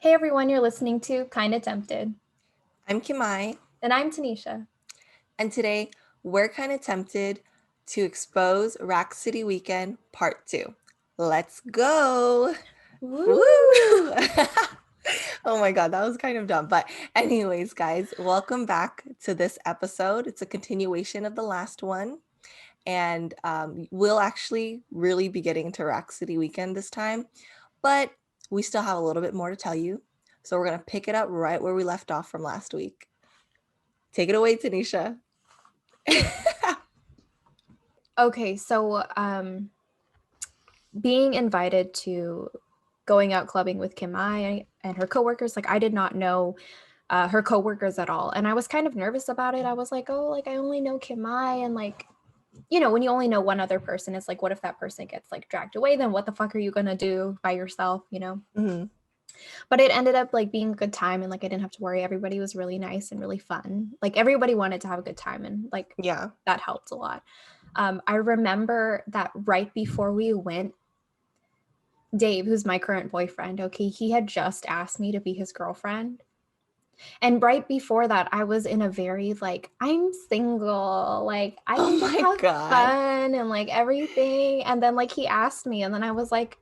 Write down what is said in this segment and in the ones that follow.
Hey everyone, you're listening to Kinda Tempted. I'm Kimai, And I'm Tanisha. and today we're kind of tempted to expose RAK City Weekend Part 2. Let's go! Woo! Woo! Oh my god, that was kind of dumb. But, anyways, guys, welcome back to this episode. It's a continuation of the last one, and we'll actually really be getting into RAK City Weekend this time, but we still have a little bit more to tell you. So, we're going to pick it up right where we left off from last week. Take it away, Tanisha. Okay, so being invited to going out clubbing with Kim Mai and her coworkers, like I did not know her coworkers at all. And I was kind of nervous about it. I was like, oh, like I only know Kim Mai, and like, you know, when you only know one other person, it's like, what if that person gets like dragged away? Then what the fuck are you gonna do by yourself, you know? Mhm. But it ended up like being a good time, and like I didn't have to worry. Everybody was really nice and really fun. Like everybody wanted to have a good time, and like Yeah. that helped a lot. I remember that right before we went, Dave, who's my current boyfriend, okay, he had just asked me to be his girlfriend. And right before that, I was in a very like, I'm single, like I Oh can just my have God. fun and like everything. And then like he asked me, and then I was like,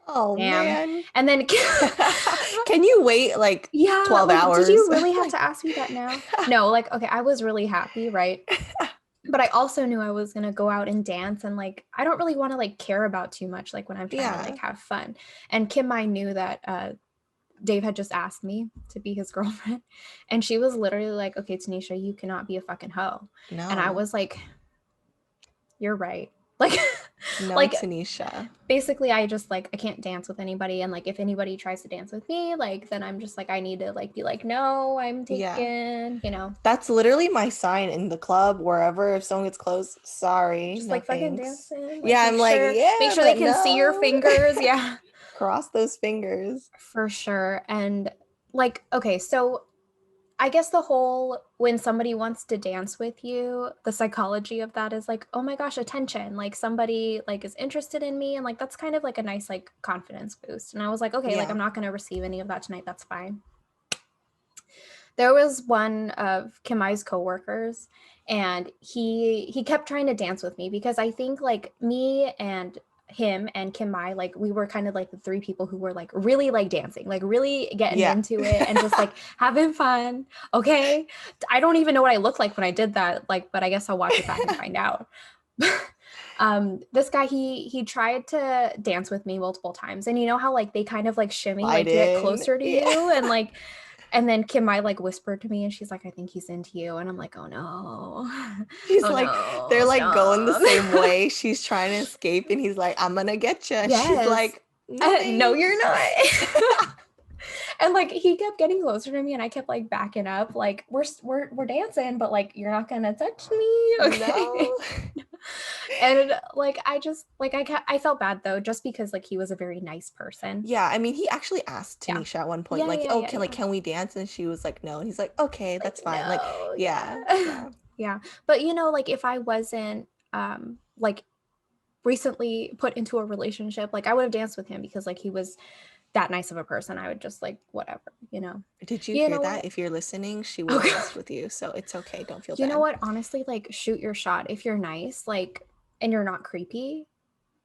Oh damn. man. And then Can you wait like yeah, 12 like, did hours? you really have Like to ask me that now? No, like, okay, I was really happy, right? But I also knew I was gonna go out and dance, and like, I don't really want to like care about too much, like when I'm trying to yeah. like have fun. And Kim, I knew that Dave had just asked me to be his girlfriend, and she was literally like, "Okay, Tanisha, you cannot be a fucking hoe." And I No. was like, "You're right." Like, No, like Tanisha. basically I just like I can't dance with anybody, and like if anybody tries to dance with me, like then I'm just like I need to like be like, no, I'm Yeah. taken, you know. That's literally my sign in the club, wherever. If someone gets close, sorry, Just no like fucking thanks. dancing, like Yeah, I'm like, make yeah, sure they but can see your no. fingers. Yeah. Cross those fingers. For sure. And like, okay, so I guess the whole when somebody wants to dance with you, the psychology of that is like, oh my gosh, attention. Like somebody like is interested in me, and like that's kind of like a nice like confidence boost. And I was like, okay, like I'm Yeah. not going to receive any of that tonight. That's fine. There was one of Kimai's coworkers, and he kept trying to dance with me because I think like me and him and Kimai, like we were kind of like the three people who were like really like dancing, like really getting Yeah. into it and just like having fun. Okay, I don't even know what I looked like when I did that, like, but I guess I'll watch it back and find out. This guy, he tried to dance with me multiple times, and you know how like they kind of like shimmy like Slide to get in. closer to Yeah. you, and like, and then Kim I like whispered to me, and she's like, I think he's into you. And I'm like, oh no. He's Oh like, no, they're like going the stop. same way. She's trying to escape, and he's like, I'm gonna get you. She's Yes. like, no No, you're thanks. not. And like he kept getting closer to me, and I kept like backing up, like we're dancing, but like you're not gonna touch me, okay? No. And like I just like I felt bad though, just because like he was a very nice person. Yeah, I mean, he actually asked Yeah. Tanisha at one point, Yeah, like, yeah, "Oh, yeah, yeah. can we dance?" And she was like, "No." And he's like, "Okay, Like that's fine." Like, no, yeah, yeah. yeah, Yeah. But you know, like if I wasn't like recently put into a relationship, like I would have danced with him because like he was that nice of a person. I would just like whatever, you know. Did you You hear know that? what? If you're listening, she would have Okay. danced with you, so it's okay. Don't feel You know bad. what? Honestly, like shoot your shot. If you're nice, like, and you're not creepy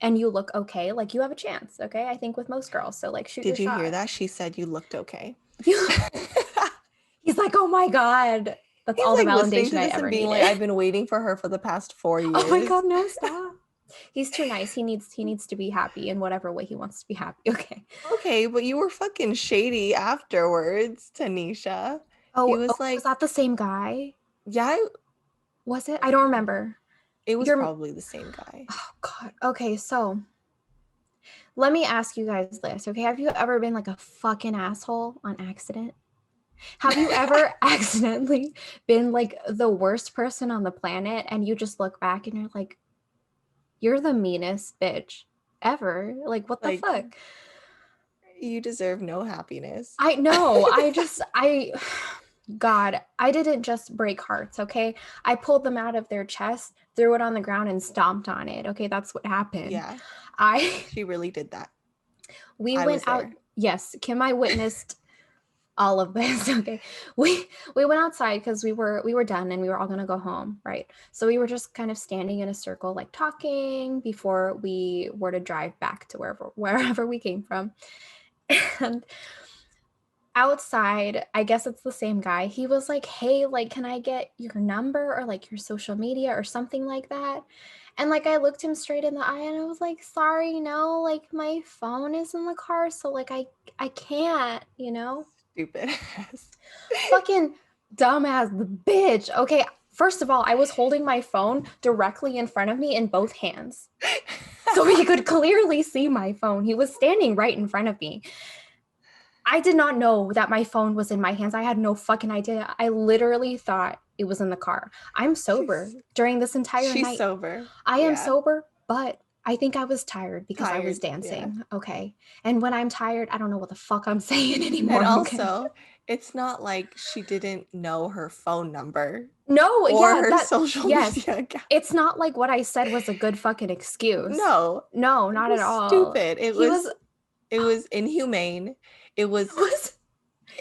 and you look okay, like you have a chance. Okay. I think with most girls. So like shoot your Did you hear shot. that? She said you looked okay. He's like, oh my God. That's He's all the like listening validation to I this and ever being like, needed. "I've been waiting for her for the past 4 Oh my years." God, no, stop. He's too nice. He needs to be happy in whatever way he wants to be happy. Okay. Okay, but you were fucking shady afterwards, Tanisha. He Oh, was was like, that the same guy? "Yeah, Was it? I don't remember. it was You're probably the same guy." oh God. Okay, so let me ask you guys this. Okay. Have you ever been like a fucking asshole on accident? Have you ever accidentally been like the worst person on the planet, and you just look back and you're like, you're the meanest bitch ever? Like, what the Like, fuck? you deserve no happiness. I know. God, I didn't just break hearts, okay? I pulled them out of their chest, threw it on the ground, and stomped on it. Okay, that's what happened. Yeah, I she really did that. we I went was out. there. Yes, Kim, I witnessed. all of this. Okay. We went outside because we were done and we were all gonna go home, right? So we were just kind of standing in a circle, like talking before we were to drive back to wherever we came from. And outside, I guess it's the same guy. He was like, "Hey, like, can I get your number or like your social media or something like that?" And like I looked him straight in the eye and I was like, "Sorry, no, like my phone is in the car, so like I can't, you know?" Stupid ass. Fucking dumbass bitch. Okay, first of all, I was holding my phone directly in front of me in both hands. So he could clearly see my phone. He was standing right in front of me. I did not know that my phone was in my hands. I had no fucking idea. I literally thought it was in the car. I'm sober during this entire She's night. sober. I am Yeah. sober, but I think I was tired because I was Tired. Yeah. dancing. Okay. And when I'm tired, I don't know what the fuck I'm saying And anymore. Okay. also, it's not like she didn't know her phone number No, or yeah, her that, social yes. media account. It's not like what I said was a good fucking excuse. No, No, it not at was all. stupid. He was, It was inhumane. It it was was,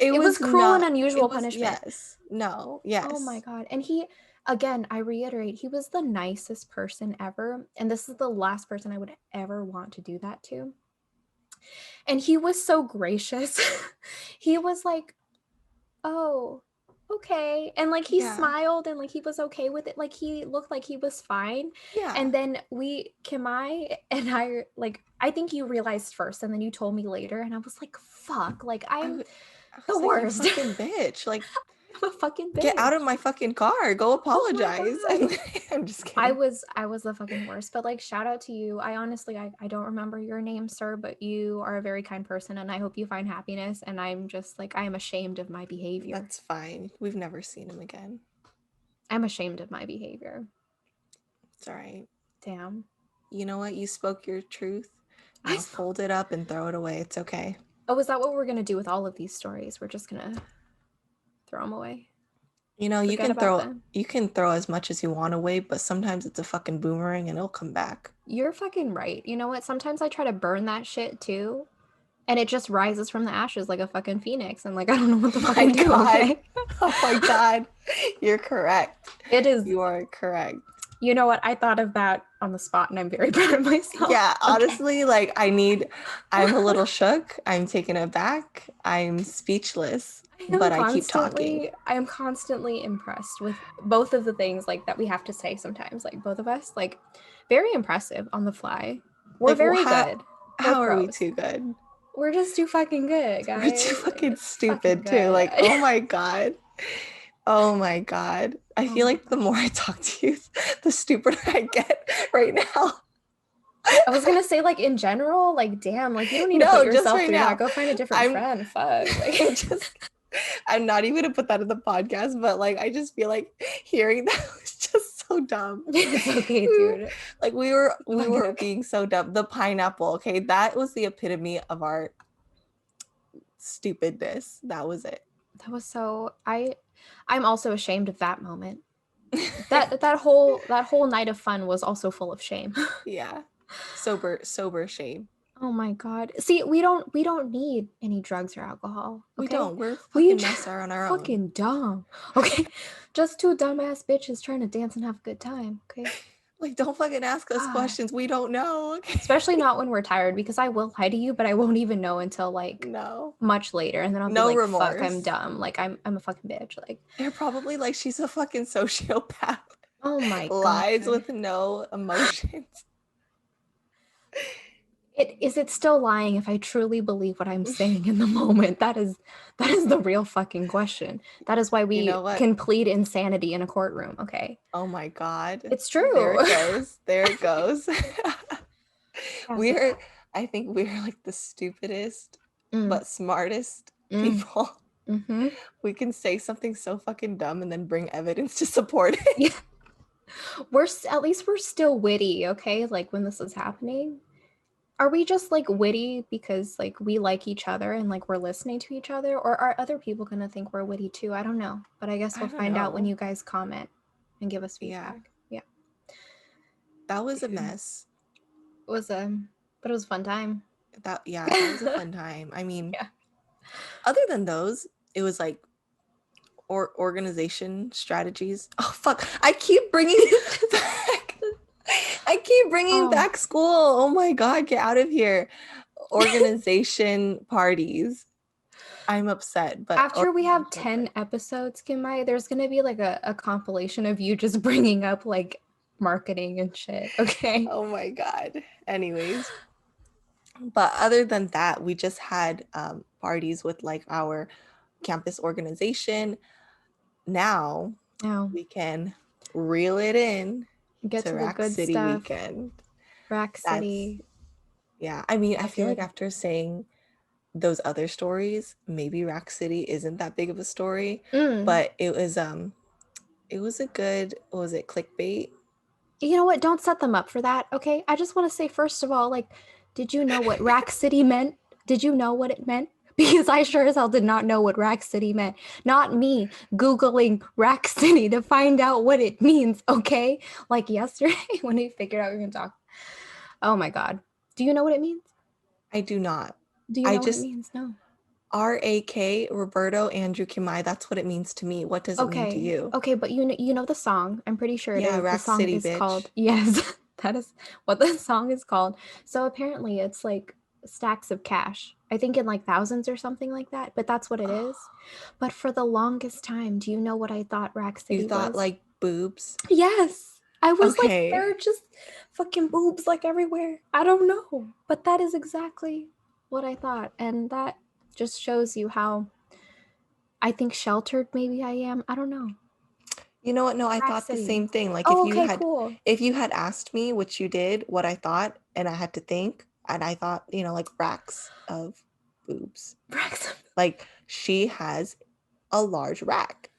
it it was was cruel and not unusual it was punishment. yes. No. Oh my Yes. God. And he, again, I reiterate, he was the nicest person ever. And this is the last person I would ever want to do that to. And he was so gracious. He was like, "Oh, okay." And like he Yeah. smiled and like he was okay with it. Like he looked like he was fine. Yeah. And then Kimai and I, like, I think you realized first and then you told me later. And I was like, fuck, like I, I'm w- I the was like, you worst. fucking bitch. Like, I'm a fucking get out of bitch. my fucking car. Go Oh my apologize. God. I'm just I kidding. was I was the fucking worst. But like shout out to you. I honestly I don't remember your name, sir, but you are a very kind person and I hope you find happiness. And I'm just like I am ashamed of my behavior. That's fine. We've never seen him again. I'm ashamed of my behavior. It's all right. Damn. You know what? You spoke your truth. I Now sp- fold it up and throw it away. It's okay. oh, is that what we're gonna do with all of these stories? We're just gonna throw them away. You know, Forget about them. you can throw as much as you want away, but sometimes it's a fucking boomerang and it'll come back. You're fucking right. You know what? Sometimes I try to burn that shit too. And it just rises from the ashes like a fucking phoenix. And like I don't know what to Oh my fucking do, God. okay? Oh my God. You're correct. It is. You are correct. You know what? I thought of that on the spot and I'm very proud of myself. Yeah, Okay. honestly, like I'm a little shook. I'm taken aback. I'm speechless, but I keep talking. I am constantly impressed with both of the things like that we have to say sometimes, like both of us, like very impressive on the fly. We're Like, well, very good. We're how are we pros. too good? We're just too fucking good, We're too guys. Like fucking it's fucking stupid too. good. Like, oh my God. Oh my God. I Oh feel my like the god. more I talk to you, the stupider I get right now. I was gonna say like in general, like damn, like you don't need to put No, just yourself right through that. now. Go find a different I'm friend. Fuck. Like I'm just I'm not even gonna put that in the podcast, but like I just feel like hearing that was just so dumb. it's okay, dude. Like It's we fucking were okay. being so dumb. The pineapple, okay, that was the epitome of our stupidness. That was it. That was so I'm also ashamed of that moment. That whole night of fun was also full of shame. Yeah. Sober shame. Oh my god. See, we don't need any drugs or alcohol, We okay? don't. We're We fucking just mess are on our own. fucking dumb. Okay? Just two dumbass bitches trying to dance and have a good time, okay? Like, don't fucking ask us God. questions. We don't know. Okay. Especially not when we're tired because I will lie to you, but I won't even know until like No. much later and then I'll be No like, "Fuck, I'm remorse. dumb. Like I'm a fucking bitch." Like, They're probably like, she's a fucking sociopath. "Oh my Lies god." with no emotions. It still lying if I truly believe what I'm saying in the moment? That is the real fucking question. That is why You we know what? can plead insanity in a courtroom, okay? Oh my God. It's There true. it goes. There it goes. Yeah, so We're, I think we're like the stupidest mm, but smartest mm, people. mm-hmm. We can say something so fucking dumb and then bring evidence to support it. Yeah. At least we're still witty, okay? Like when this is happening. Are we just like witty because like we like each other and like we're listening to each other? Or are other people gonna think we're witty too? I don't know. But I guess I we'll don't find out when know. you guys comment and give us Yeah. feedback. Yeah. That was a Dude. mess. It was but it was a fun time. That was a fun time. I mean, Yeah. other than those, it was like organization strategies. Oh fuck! I keep bringing back. I keep bringing back school. Oh my god, get out of here! Organization parties. I'm upset, but after we have 10 episodes, Kimai, there's gonna be like a compilation of you just bringing up like marketing and shit. Okay. Oh my god. Anyways, but other than that, we just had parties with like our campus organization. Now Now we can reel it in get to to the RAK good City stuff. weekend. RAK That's City. yeah. I mean, I Got feel like good. after saying those other stories, maybe RAK City isn't that big of a story, but it was a good, what was it, clickbait? You know what? Don't set them up for that, okay? I just want to say, first of all, like, did you know what RAK City meant? Did you know what it meant? Because I sure as hell did not know what RAK City meant. Not me Googling RAK City to find out what it means, okay? Like yesterday when we figured out we were going to talk. Oh my God. Do you know what it means? I do not. Do you I know what it just means? No. RAK, Roberto Andrew Kimai. That's what it means to me. What does it mean to Okay. you? Okay, but you know the song. I'm pretty sure it Yeah, is. The RAK song City, is bitch. called Yes, that is what the song is called. So apparently it's like stacks of cash. I think in like thousands or something like that, but that's what it is. But for the longest time, do you know what I thought RAK You City thought was? like boobs? Yes. I was like, Okay. there are just fucking boobs like everywhere. I don't know. But that is exactly what I thought. And that just shows you how I think sheltered maybe I am. I don't know. You know what? No, I RAK thought the City. same thing. Like Oh, okay, cool. if you had asked me, which you did, what I thought, and I had to think, and I thought, like racks of boobs. Like she has a large rack.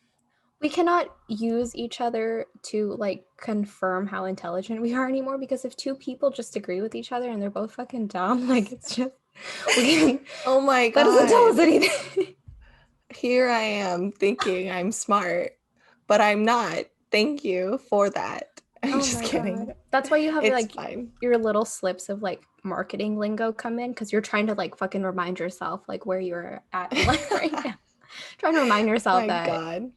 We cannot use each other to like confirm how intelligent we are anymore because if two people just agree with each other and they're both fucking dumb, like it's just Oh my that doesn't tell us god. anything. Here I am thinking I'm smart, but I'm not. Thank you for that. I'm Oh just my kidding. god. That's why you have It's like fine. your little slips of like marketing lingo come in because you're trying to like fucking remind yourself like where you're at in life right now. Trying to remind yourself My that god.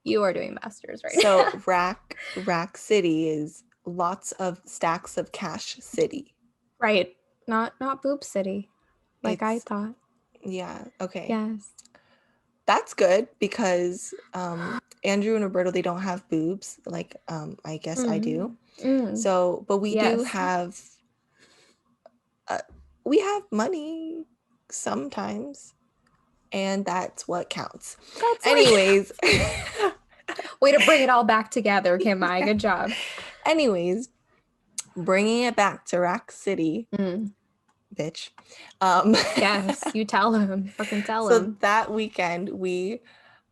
you are doing masters right So now. RAK City is lots of stacks of cash city. Right. Not boob city like I It's thought. yeah, okay. Yes. That's good because Andrew and Roberto, they don't have boobs like I guess I do. Mm. So, but Yes. uh, we have money sometimes, and that's what counts. That's Anyways, way to bring it all back together, Kim. I good job. anyways, bringing it back to RAK City, bitch. Yes, you tell him. Fucking tell So him. that weekend,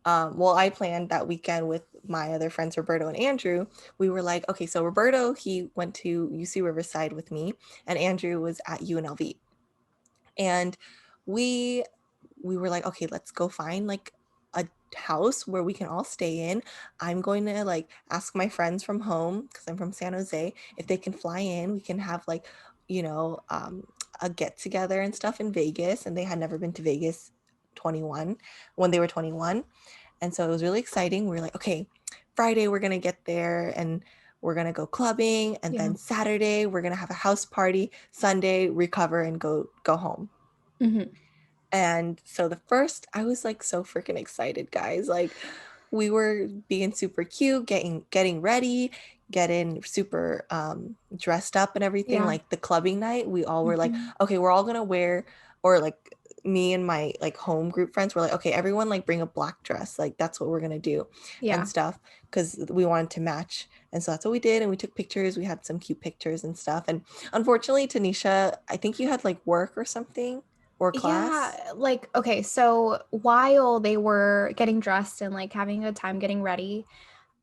I planned that weekend with my other friends, Roberto and Andrew. We were like, okay, so Roberto, he went to UC Riverside with me, and Andrew was at UNLV. And we were like, okay, let's go find like a house where we can all stay in. I'm going to like ask my friends from home because I'm from San Jose if they can fly in. We can have like, a get together and stuff in Vegas. And they had never been to Vegas 21 when they were 21. And so it was really exciting. We were like, okay, Friday we're gonna get there and we're gonna go clubbing, and then Saturday we're gonna have a house party. Sunday recover and go home. And so I was like so freaking excited, guys. Like we were being super cute, getting ready, getting super dressed up and everything. Yeah. Like the clubbing night, we all were like, okay, we're all gonna wear, or like me and my like home group friends were like, okay, everyone like bring a black dress, like that's what we're gonna do and stuff, because we wanted to match. And so that's what we did, and we took pictures. We had some cute pictures and stuff. And unfortunately, Tanisha, I think you had like work or something or class. Yeah, like okay, so while they were getting dressed and like having a time getting ready,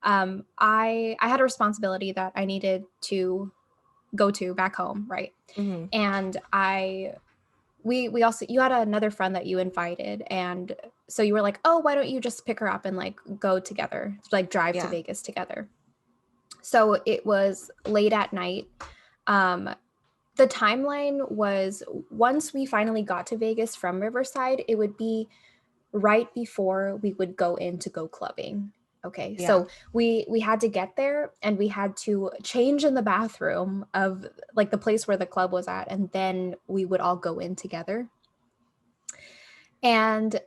I had a responsibility that I needed to go to back home, right? Mm-hmm. And we also you had another friend that you invited, and so you were like, oh, why don't you just pick her up and like go together, like drive to Vegas together. So it was late at night. The timeline was once we finally got to Vegas from Riverside, it would be right before we would go in to go clubbing. Okay, Yeah. so we had to get there and we had to change in the bathroom of like the place where the club was at, and then we would all go in together. And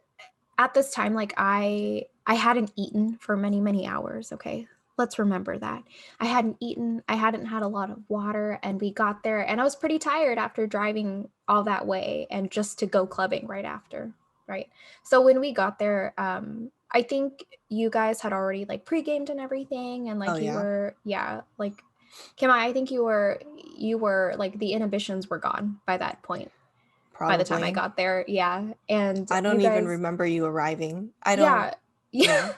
at this time, like I hadn't eaten for many hours. Okay, let's remember that I hadn't eaten, I hadn't had a lot of water, and we got there and I was pretty tired after driving all that way and just to go clubbing right after, right? So when we got there, I think you guys had already like pre-gamed and everything, and Oh like you yeah. were, yeah, like Kim, I think you were like the inhibitions were gone by that point, by the time I Probably. got there. Yeah. And I you don't even guys, remember you arriving. I don't. yeah. Yeah. Yeah.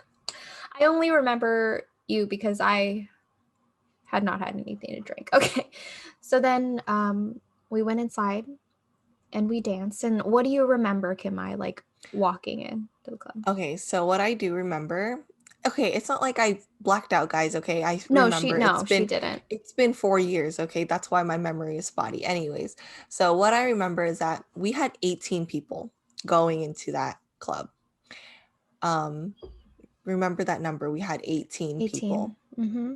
I only remember you because I had not had anything to drink. Okay. So then we went inside and we danced. And what do you remember, Kim, I like walking in to the club? Okay, so what I do remember, okay, it's not like I blacked out, guys, okay? I No, she remember no, she didn't. it's been 4 years, okay? That's why my memory is spotty. Anyways, so what I remember is that we had 18 people going into that club. Um, remember that number? We had 18 people. 18. Mm-hmm.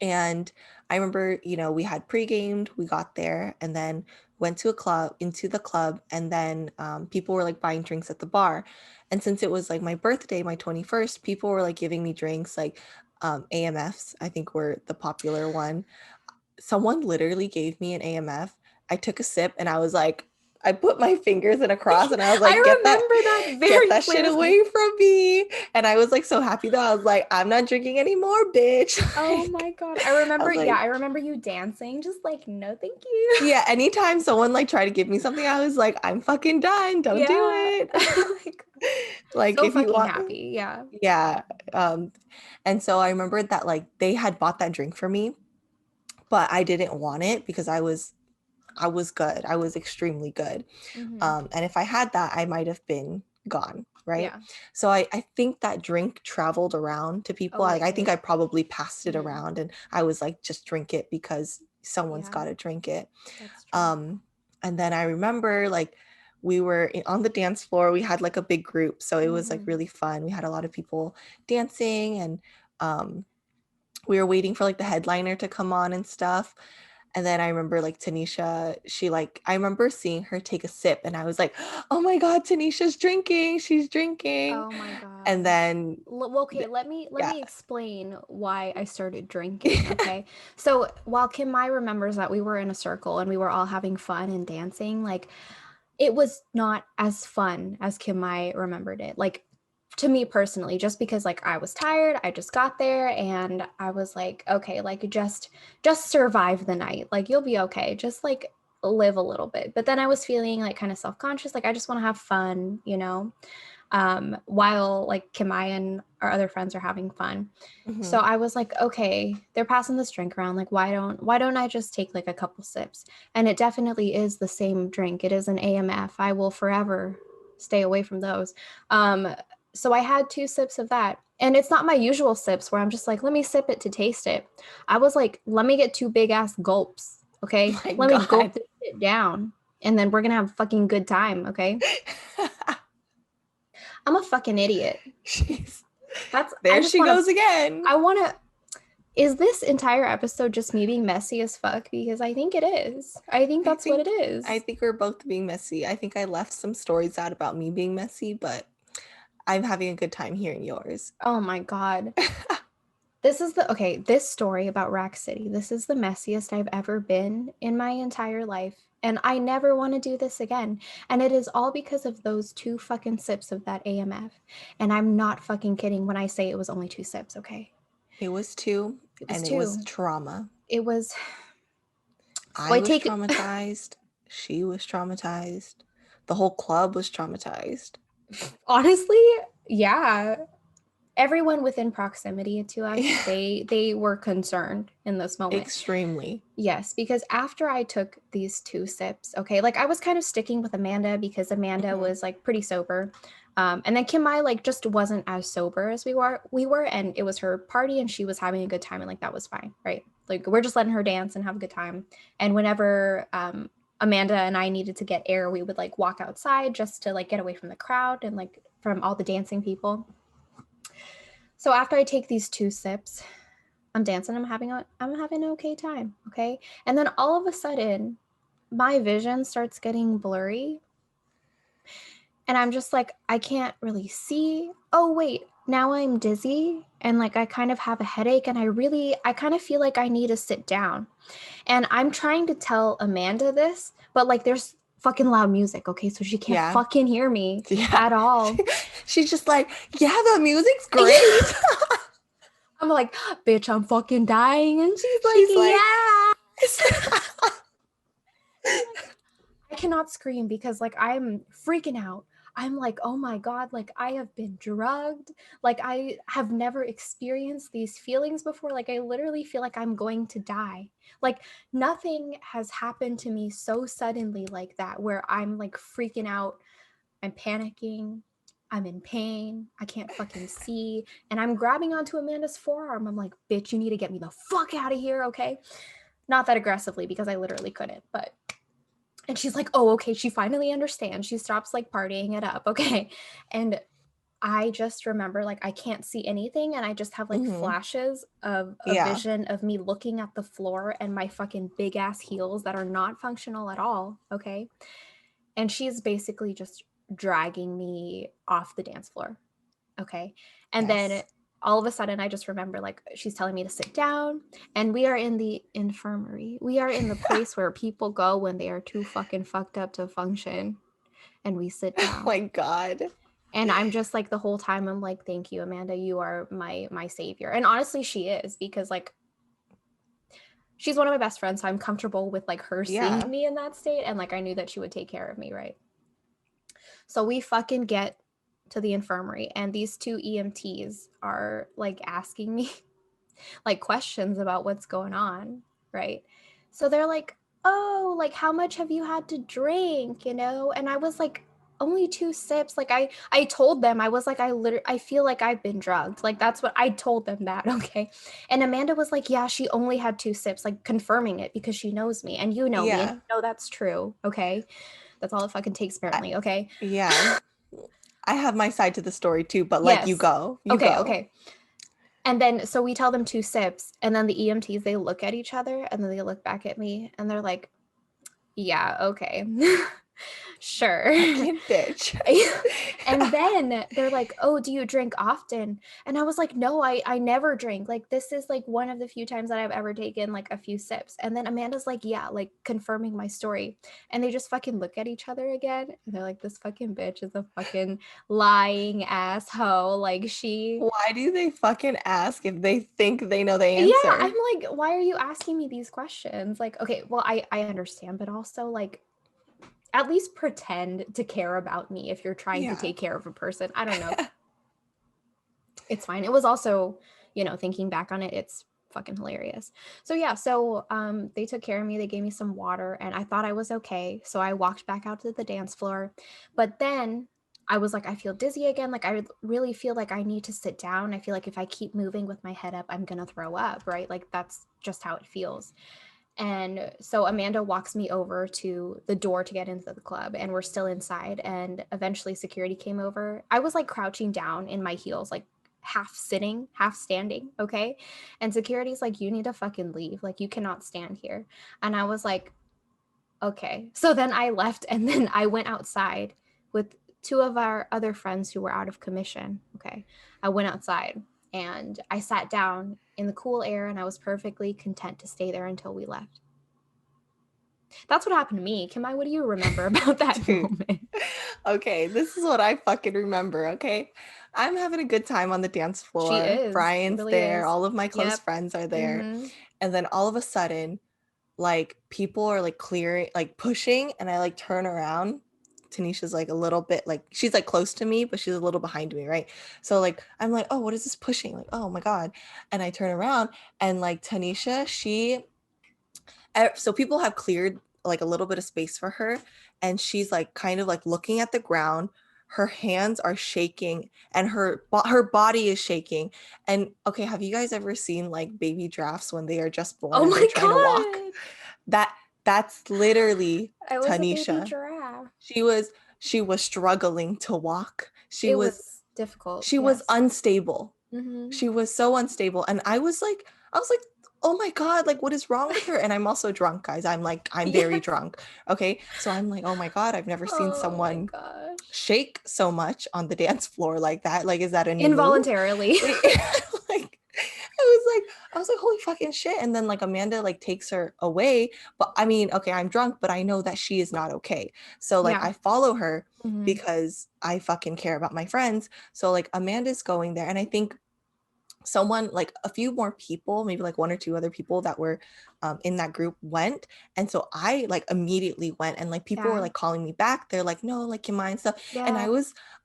And I remember, we had pre-gamed, we got there, and then went to a club, into the club, and then people were like buying drinks at the bar. And since it was like my birthday, my 21st, people were like giving me drinks like AMFs, I think were the popular one. Someone literally gave me an AMF. I took a sip and I was like, I put my fingers in a cross and I was like, I remember that get very that shit clearly. away from me. And I was like so happy though. I was like, I'm not drinking anymore, bitch. Oh Like, my God. I I remember, was yeah, like, I remember you dancing, just like, no, thank you. yeah, anytime someone like tried to give me something, I was like, I'm fucking done. Don't do Yeah. it. Oh my God. Like So if you fucking want, happy. Yeah. yeah. Um, and so I remembered that like they had bought that drink for me, but I didn't want it because I was good. I was extremely good. Mm-hmm. And if I had that, I might have been gone. Right. Yeah. So I think that drink traveled around to A people. Like I little think bit. I probably passed it Mm-hmm. around and I was like, just drink it because someone's Yeah, got to drink it. that's true. Um, and then I remember like we were on the dance floor. We had like a big group. So it was like Mm-hmm. really fun. We had a lot of people dancing and um, we were waiting for like the headliner to come on and stuff. And then I remember like Tanisha, I remember seeing her take a sip and I was like, oh my God, Tanisha's drinking. She's drinking. Oh my And God. then, Okay, let yeah. me explain why I started drinking, okay? So, while Kim Mai remembers that we were in a circle and we were all having fun and dancing, like it was not as fun as Kim Mai remembered it. Like to me personally, just because like I was tired, I just got there and I was like, okay, like just survive the night. Like you'll be okay. Just like live a little bit. But then I was feeling like kind of self-conscious, like I just want to have fun, you know, while like Kimai and our other friends are having fun. So Mhm. I was like, okay, they're passing this drink around. Like, why don't I just take like a couple sips? And it definitely is the same drink. It is an AMF. I will forever stay away from those. Um, so I had two sips of that. And it's not my usual sips where I'm just like, let me sip it to taste it. I was like, let me get two big ass gulps. Oh Okay. my Let me God. gulp this shit down. And then we're gonna have a fucking good time. Okay. I'm a fucking idiot. She's I there just she want to, goes again. I want to, is this entire episode just me being messy as fuck? Because I think it is. I think I that's what it think I is. think we're both being messy. I think I left some stories out about me being messy, but I'm having a good time hearing yours. Oh my God. Okay, this story about RAK City, this is the messiest I've ever been in my entire life. And I never want to do this again. And it is all because of those two fucking sips of that AMF. And I'm not fucking kidding when I say it was only two sips, okay? It was two, It was and it was two. trauma. It was, I boy, was take it. traumatized. She was traumatized. The whole club was traumatized. Honestly, yeah. Everyone within proximity to us, they were concerned in this moment. Extremely. Yes, because after I took these two sips, okay, like I was kind of sticking with Amanda because Amanda Mhm. was like pretty sober. And then Kim Mai like just wasn't as sober as we were, and it was her party and she was having a good time and like that was fine, right? Like we're just letting her dance and have a good time. And whenever Amanda and I needed to get air, we would like walk outside just to like get away from the crowd and like from all the dancing people. So after I take these 2 sips, I'm dancing, I'm having an okay time, okay? And then all of a sudden, my vision starts getting blurry. And I'm just like, I can't really see. Oh, wait, now I'm dizzy and like I kind of have a headache and I kind of feel like I need to sit down. And I'm trying to tell Amanda this, but like there's fucking loud music, okay? So she can't Yeah. fucking hear me Yeah. at all. She's just like, yeah, the music's great. I'm like, bitch, I'm fucking dying. And she's like, She's like, yeah. I cannot scream because like I'm freaking out. I'm like, oh my God, like I have been drugged. Like I have never experienced these feelings before. Like I literally feel like I'm going to die. Like nothing has happened to me so suddenly like that, where I'm like freaking out. I'm panicking. I'm in pain. I can't fucking see. And I'm grabbing onto Amanda's forearm. I'm like, bitch, you need to get me the fuck out of here, okay? Not that aggressively because I literally couldn't, but and she's like, oh, okay. She finally understands. She stops like partying it up. Okay. And I just remember like I can't see anything. And I just have like mm-hmm. flashes of a Yeah. vision of me looking at the floor and my fucking big ass heels that are not functional at all. Okay. And she's basically just dragging me off the dance floor. Okay. And then Yes. all of a sudden, I just remember like she's telling me to sit down, and we are in the infirmary. We are in the place where people go when they are too fucking fucked up to function, and we sit Oh down. my God. And I'm just like the whole time I'm like, thank you, Amanda. You are my savior. And honestly, she is, because like she's one of my best friends, so I'm comfortable with like her seeing Yeah. me in that state, and like I knew that she would take care of me, right? So we fucking get to the infirmary, and these 2 EMTs are like asking me like questions about what's going on, right? So they're like, oh, like how much have you had to drink, you know? And I was like, only 2 sips. Like I told them, I was like, I feel like I've been drugged. Like that's what I told them that. Okay. And Amanda was like, yeah, she only had 2 sips, like confirming it because she knows me and you know me and Yeah. you know that's true. Okay. That's all it fucking takes I, apparently. Okay. yeah. I have my side to the story too, but like you Yes. go. You Okay, go. okay. And then so we tell them 2 sips, and then the EMTs, they look at each other and then they look back at me and they're like, yeah, okay. Sure. Fucking bitch. And then they're like, oh, do you drink often? And I was like, no, I never drink. Like this is like one of the few times that I've ever taken like a few sips. And then Amanda's like, yeah, like confirming my story. And they just fucking look at each other again and they're like, this fucking bitch is a fucking lying asshole. Like she Why do they fucking ask if they think they know the Yeah, answer? I'm like, why are you asking me these questions? Like, okay, well, I understand, but also like at least pretend to care about me if you're trying to Yeah. take care of a person. I don't know. It's fine. It was also, thinking back on it, it's fucking hilarious. So yeah, so they took care of me, they gave me some water, and I thought I was okay. So I walked back out to the dance floor. But then I was like, I feel dizzy again. Like I really feel like I need to sit down. I feel like if I keep moving with my head up, I'm gonna throw up, right? Like that's just how it feels. And so Amanda walks me over to the door to get into the club, and we're still inside. And eventually, security came over. I was like crouching down in my heels, like half sitting, half standing. Okay. And security's like, you need to fucking leave. Like, you cannot stand here. And I was like, okay. So then I left, and then I went outside with 2 of our other friends who were out of commission. Okay. I went outside and I sat down in the cool air, and I was perfectly content to stay there until we left. That's what happened to me. Kimai, what do you remember about that Dude. moment? Okay, this is what I fucking remember, okay? I'm having a good time on the dance She floor. is. She Brian's really there, is. all of my close Yep. friends are there. Mm-hmm. And then all of a sudden, like people are like clearing, like pushing, and I like turn around. Tanisha's like a little bit like she's like close to me, but she's a little behind me, right? So like I'm like, oh, what is this pushing? Like, oh my God. And I turn around and like Tanisha, so people have cleared like a little bit of space for her, and she's like kind of like looking at the ground. Her hands are shaking and her body is shaking. And okay, have you guys ever seen like baby giraffes when they are just born Oh and they're my trying to walk? God. that That's literally I was a baby Tanisha. giraffe. She was struggling to walk. It was difficult. She was Yes. unstable. Mm-hmm. She was so unstable. And I was like, oh my God, like what is wrong with her? And I'm also drunk, guys. I'm very Yes. drunk. Okay. So I'm like, oh my God, I've never seen Oh my someone gosh. shake so much on the dance floor like that. Like, is that a new move? Involuntarily. Like, like I was like, holy fucking shit. And then like Amanda like takes her away. But I mean, okay, I'm drunk, but I know that she is not okay. So like Yeah. I follow her Mm-hmm. because I fucking care about my friends. So like Amanda's going there. And I think someone like a few more people, maybe like one or two other people that were in that group went. And so I like immediately went, and like people were Yeah. like calling me back. They're like, no, like you mind stuff. And Yeah.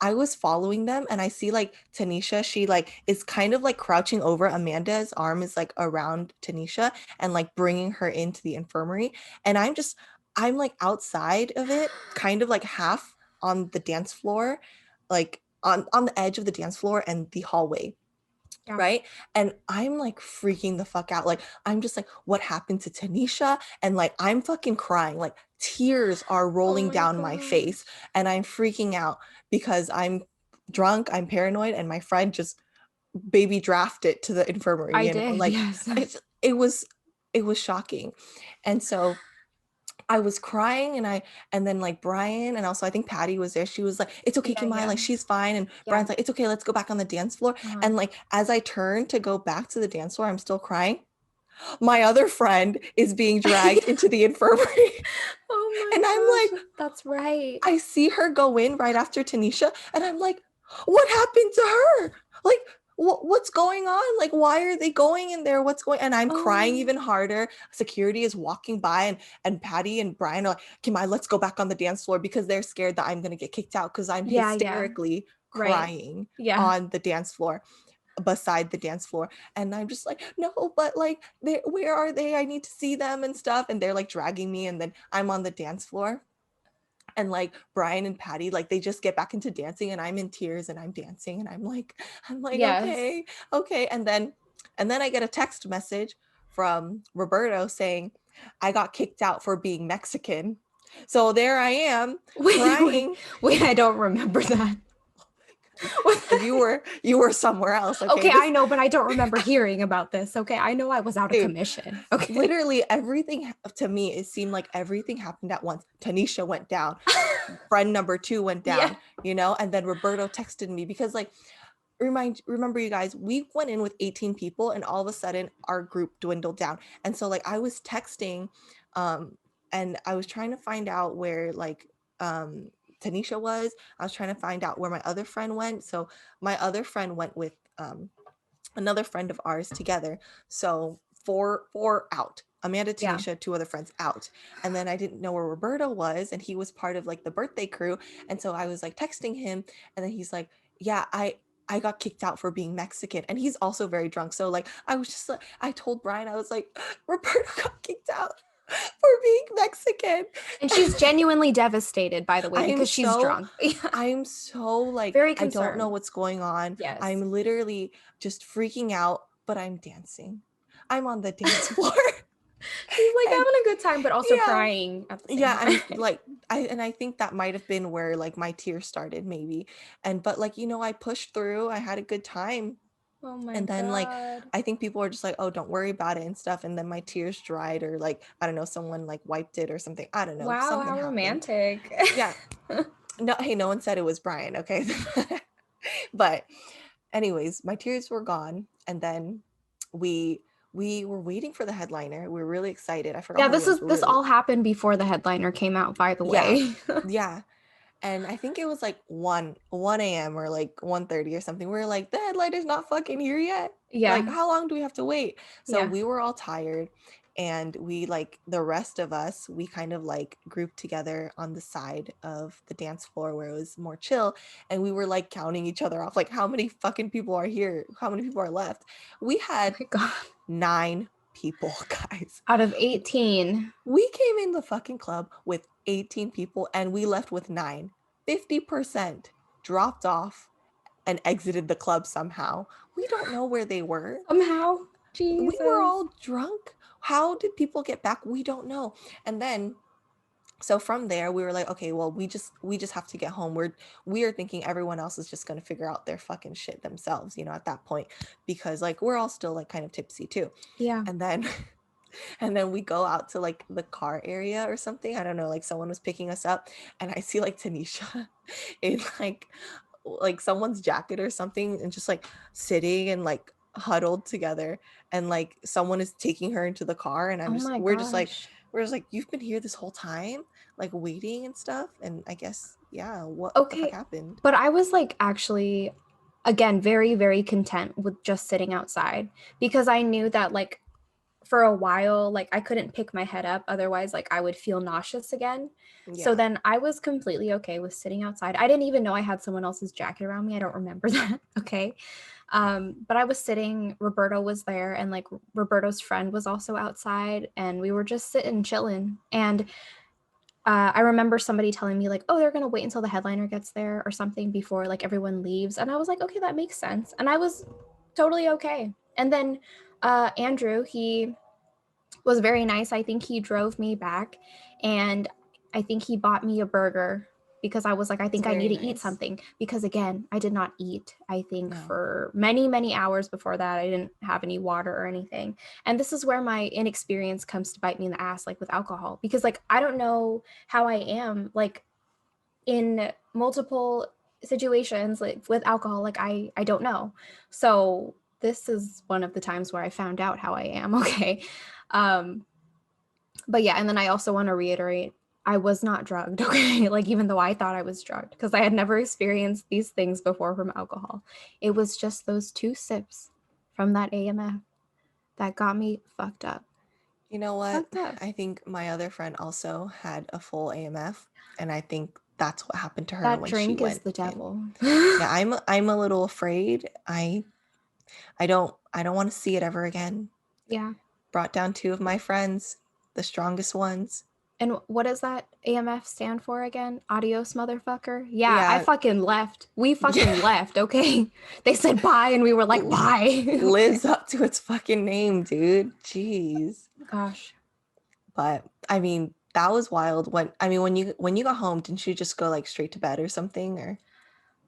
I was following them, and I see like Tanisha, she like is kind of like crouching over Amanda's arm is like around Tanisha and like bringing her into the infirmary. And I'm like outside of it, kind of like half on the dance floor, like on the edge of the dance floor and the hallway, Yeah. right? And I'm like freaking the fuck out. Like, I'm just like, what happened to Tanisha? And like, I'm fucking crying. Like, tears are Oh rolling my down my face. gosh. And I'm freaking out because I'm drunk, I'm paranoid, and my friend just baby drafted to the infirmary, I you know? did. Like, Yes. it was shocking. And so I was crying, and then like Brian and also I think Patty was there. She was like, it's okay, Yeah. Kimai, Yeah. like she's fine. And Yeah. Brian's like, it's okay, let's go back on the dance floor. Uh-huh. And like as I turn to go back to the dance floor, I'm still crying. My other friend is being dragged into the infirmary. Oh And I'm my like, gosh. That's right. I see her go in right after Tanisha, and I'm like, what happened to her? Like, what's going on? Like, why are they going in there? What's going? And I'm crying Oh. even harder. Security is walking by, and Patty and Brian are like, Kimai, let's go back on the dance floor because they're scared that I'm gonna get kicked out because I'm Yeah. Yeah. hysterically Right. crying Yeah. on the dance floor, beside the dance floor. And I'm just like, no, but like where are they? I need to see them and stuff. And they're like dragging me, and then I'm on the dance floor, and like Brian and Patty, like they just get back into dancing, and I'm in tears and I'm dancing, and I'm like, Yes. okay, okay. And then I get a text message from Roberto saying I got kicked out for being Mexican. So there I am Wait. Wait. crying. Wait. I don't remember that. Because you were somewhere else. Okay. Okay, I This know, but I don't remember hearing about this. Okay, I know I was out of dude, commission. Okay. literally everything to me, it seemed like everything happened at once. Tanisha went down, friend number 2 went Yeah. down, and then Roberto texted me because like remember you guys, we went in with 18 people, and all of a sudden our group dwindled down. And so like I was texting, and I was trying to find out where like Tanisha was. I was trying to find out where my other friend went. So my other friend went with another friend of ours together. So four out. Amanda, Yeah. Tanisha, 2 other friends out. And then I didn't know where Roberto was, and he was part of like the birthday crew. And so I was like texting him, and then he's like, yeah, I got kicked out for being Mexican. And he's also very drunk. So like I was just like, I told Brian, I was like, Roberto got kicked out for being Mexican. And she's genuinely devastated, by the way, I am because she's so drunk. Yeah. I'm so like, Very I don't know concerned. what's going on. Yes. I'm literally just freaking out, but I'm dancing. I'm on the dance floor. She's like And having a good time, but also yeah, crying at the same yeah, I'm time. like, I think that might have been where like my tears started maybe. And but like, I pushed through. I had a good time. Oh my And then like God. I think people were just like, oh, don't worry about it and stuff. And then my tears dried, or like, I don't know, someone like wiped it or something. I don't know. Wow, Something how happened. romantic. Yeah. No, hey, no one said it was Brian, okay? But anyways, my tears were gone, and then we we were waiting for the headliner. We were really excited. I forgot Yeah, who it was. this all happened before the headliner came out, by the Yeah. way. Yeah. And I think it was like 1 a.m. or like 1:30 or something. We were like, the headliner's not fucking here yet. Like, Yeah. how long do we have to wait? So Yeah. we were all tired, and we like the rest of us, we kind of like grouped together on the side of the dance floor where it was more chill. And we were like counting each other off, like how many fucking people are here? How many people are left? We Oh had my God. 9 people, guys. Out of 18. We came in the fucking club with 18 people, and we left with 9. 50% dropped off and exited the club somehow. We don't know where they were. Somehow. We were Jesus. all drunk. how did people get back? We don't know. And then so from there we were like, okay, well, we just have to get home. We are thinking everyone else is just going to figure out their fucking shit themselves, at that point, because like we're all still like kind of tipsy too. Yeah. And then and then we go out to like the car area or something. I don't know, like someone was picking us up, and I see like Tanisha in like someone's jacket or something, and just like sitting and like huddled together, and like someone is taking her into the car, and Oh my we're just like gosh. you've been here this whole time, like waiting and stuff. And I guess, yeah, what the fuck Okay. happened? But I was like actually again very very content with just sitting outside because I knew that like for a while like I couldn't pick my head up, otherwise like I would feel nauseous again. So Yeah. then I was completely okay with sitting outside. I didn't even know I had someone else's jacket around me. I don't remember that. Okay. But I was sitting, Roberto was there, and like Roberto's friend was also outside, and we were just sitting chilling. And I remember somebody telling me like, oh, they're gonna wait until the headliner gets there or something before like everyone leaves, and I was like, okay, that makes sense, and I was totally okay. And then Andrew, he was very nice. I think he drove me back, and I think he bought me a burger because I was like, I It's think I need very to eat nice. something because again, I did not eat, I think, No. for many, many hours before that. I didn't have any water or anything. And this is where my inexperience comes to bite me in the ass, like with alcohol, because like I don't know how I am like in multiple situations like with alcohol, like I don't know. So this is one of the times where I found out how I am. Okay. um but yeah, and then I also want to reiterate, I was not drugged. Okay, like even though I thought I was drugged because I had never experienced these things before from alcohol. It was just those 2 sips from that AMF that got me fucked up. You know what? Fucked up. I think my other friend also had a full AMF, and I think that's what happened to her That when she drink is went the in. devil. Yeah, I'm a little afraid. I don't want to see it ever again. Yeah. Brought down two of my friends, the strongest ones. And what does that AMF stand for again? Adios, motherfucker. Yeah, I Yeah, fucking left. We fucking yeah. left, okay? They said bye, and we were like, bye. Okay. Lives up to its fucking name, dude. Jeez. Gosh. But I mean, that was wild. When you got home, didn't you just go like straight to bed or something,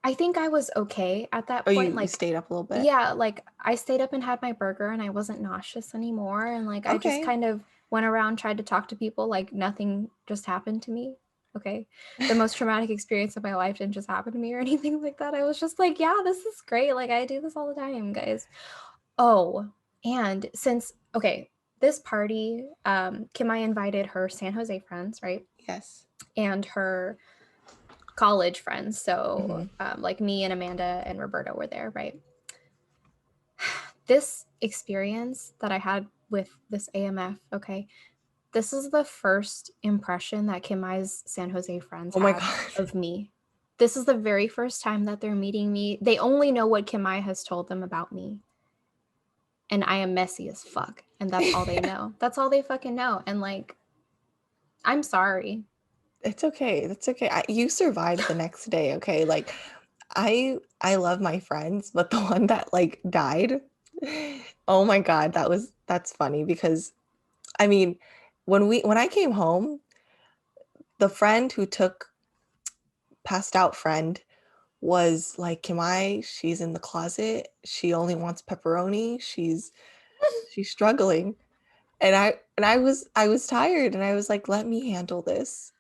I think I was okay at that or point. you Like, stayed up a little bit? yeah, like I stayed up and had my burger and I wasn't nauseous anymore. And like I just Okay. kind of went around, tried to talk to people like nothing just happened to me. Okay. The most traumatic experience of my life didn't just happen to me or anything like that. I was just like, yeah, this is great. Like I do this all the time, guys. Oh, and since, okay, this party, Kim, I invited her San Jose friends, right? Yes. And her college friends. So, Hmm. like me and Amanda and Roberta were there, right? This experience that I had with this AMF, okay, this is the first impression that Kim I's San Jose friends Oh my have God. of me. This is the very first time that they're meeting me. They only know what Kim I has told them about me. And I am messy as fuck. And that's all they know. That's all they fucking know. And like, I'm sorry. It's okay. That's okay. You survived the next day, okay? Like I love my friends, but the one that like died, oh my God, that's funny because I mean, when I came home, the friend who took passed out friend was like, she's in the closet. She only wants pepperoni. She's struggling. And I was tired, and I was like, let me handle this.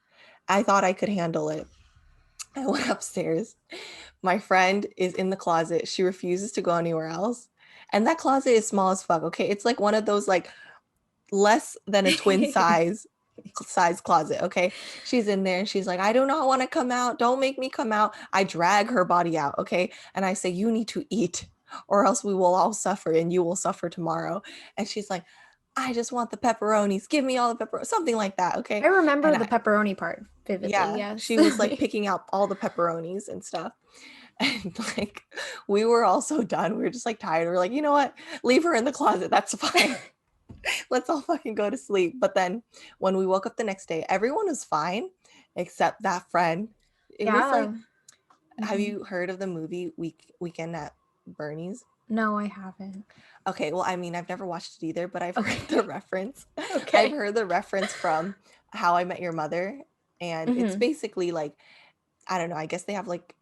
I thought I could handle it. I went upstairs. My friend is in the closet. She refuses to go anywhere else. And that closet is small as fuck, okay? It's like one of those like less than a twin size closet, okay? She's in there and she's like, I do not want to come out. Don't make me come out. I drag her body out, okay? And I say, you need to eat or else we will all suffer and you will suffer tomorrow. And she's like, I just want the pepperonis. Give me all the pepperonis. Something like that, I okay? remember And the pepperoni part vividly, yeah, yes. she was like picking out all the pepperonis and stuff. And like we were all so done. We were just like tired. We're like, you know what? Leave her in the closet. That's fine. Let's all fucking go to sleep. But then when we woke up the next day, everyone was fine except that friend. It was like, Yeah. have Mhm. you heard of the movie Weekend at Bernie's? No, I haven't. Okay, well, I mean, I've never watched it either, but I've heard the Okay. reference. I've Okay. heard the reference from How I Met Your Mother, and it's Hmm. basically like, I don't know, I guess they have like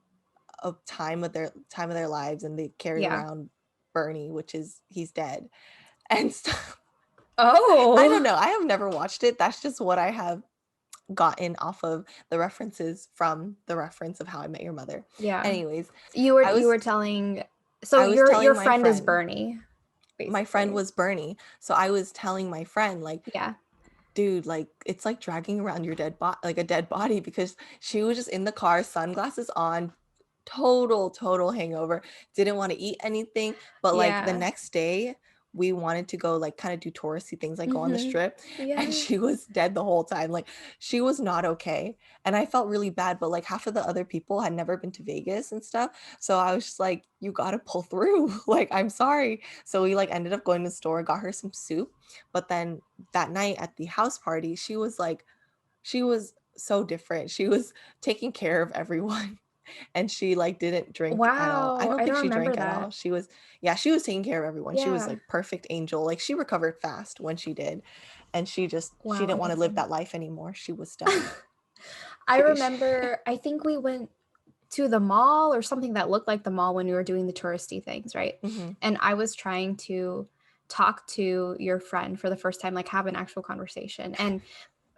a time of their lives, and they carry Yeah. around Bernie, which is he's dead. And so I don't Oh. know. I have never watched it. That's just what I have gotten off of the references from the reference of How I Met Your Mother. Yeah. Anyways, You were I you was were telling, so I was your telling my friend is friend, Bernie, my friend basically. was Bernie. So I was telling my friend, like, Yeah. dude, like it's like dragging around your like a dead body, because she was just in the car, sunglasses on, total hangover, didn't want to eat anything. But like the Yeah. next day, we wanted to go like kind of do touristy things, like go on the Hmm. strip, and Yeah. she was dead the whole time. Like she was not okay. And I felt really bad, but like half of the other people had never been to Vegas and stuff. So I was just like, you gotta pull through. Like, I'm sorry. So we like ended up going to the store, got her some soup. But then that night at the house party, she was like, she was so different. She was taking care of everyone. And she like didn't drink at all. I Wow. don't I think don't she remember drank at that. all. She was, yeah, she was taking care of everyone. She was Yeah. like perfect angel. Like she recovered fast when she did. And she Wow, didn't want to live amazing. that life anymore. She was done. I She remember, I think we went to the mall or something that looked like the mall when we were doing the touristy things, right? Mhm. And I was trying to talk to your friend for the first time, like have an actual conversation. And